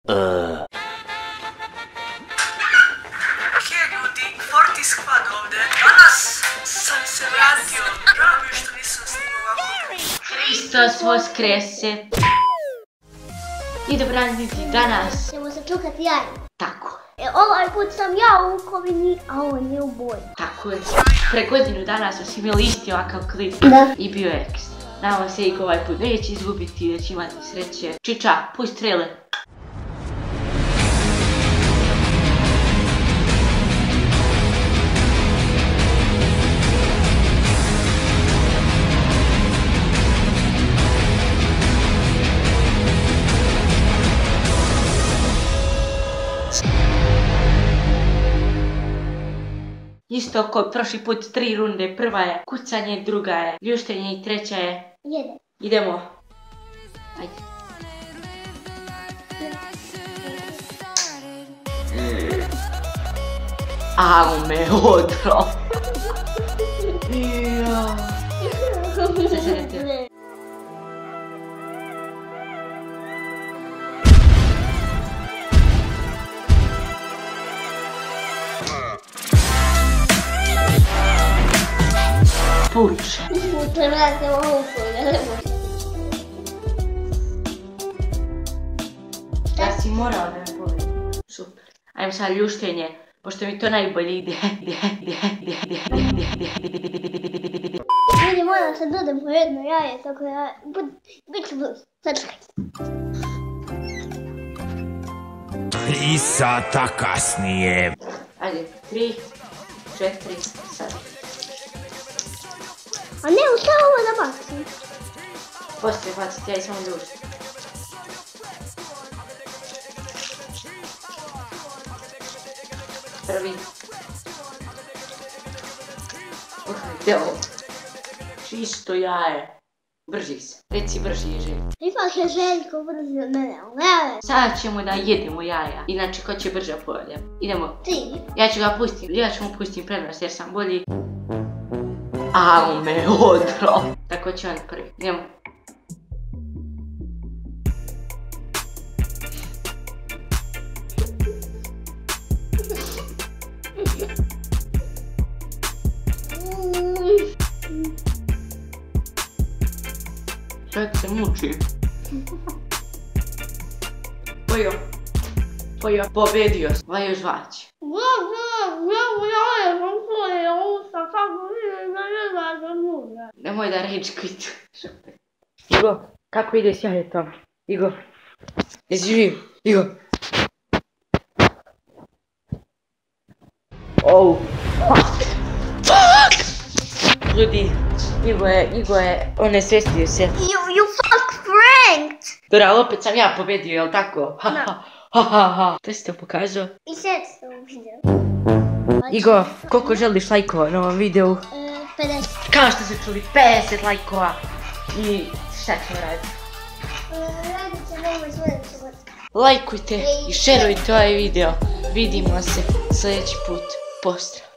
Ljudi, Forti Squad ovdje. Danas sam se vratio. Žao mi je što nisam snimao ovako. Hristos voskrese. I dobraniti danas. Ćemo se čukati jaje. Tako. Ovaj put sam ja u Kovini, a on je u boji. Tako je. Pre godinu dana smo svi imali isti ovakav klip. Da. I bio je ekstra. Nadam se i ovaj put neće izgubiti, da će imati sreće. Čiča, pusti trailer. Isto kao prošli put 3 runde, prva je kucanje, druga je ljuštenje i treća je... Jede. Idemo. Ajde. Au me odro. Puče. Prevratimo ovu fogu. Ja si morao da me povedem. Super. Ajmo sad ljuštenje, pošto mi to najbolje ide. Ljudi, moram sad dodam po jedno jaje, tako da... Bit ću brzo. Sad čekaj. 3 sata kasnije. Ajde, 3, 4, sad. A ne, šta ovo da bacim? Poslije baciti, ja i samo ljuštim. Prvi. Gdje ovo? Čisto jaje. Brži se. Reci brži je Željko. Ipak je Željko brži od mene, ali... Sada ćemo da jedemo jaja. Inače, ko će brže pojede? Idemo. Ti. Ja ću ga pustiti. Ja ću mu pustiti prednost jer sam bolji. Au me odro. Tako će on prvi. Idemo. Čovjek se muči. Pojo, pobedio sam. Vaj još vać. Nemoj da rečkujte. Igo, kako ide s jajetom? Igo, jesi živ? Igo. Oh, fuck! Ljudi, Igo je, onesvestio se. You fuck pranked! Dobra, ali opet sam ja pobedio, jel tako? Ha. To si to pokazao? I sad sam vidio. Igo, koliko želiš lajkova na ovom videu? 50. Kao što ste čuli, 50 lajkova. I šta ćemo raditi? Radit će ovo sljedeći god. Lajkujte i šerujte ovaj video. Vidimo se sljedeći put. Pozdrav!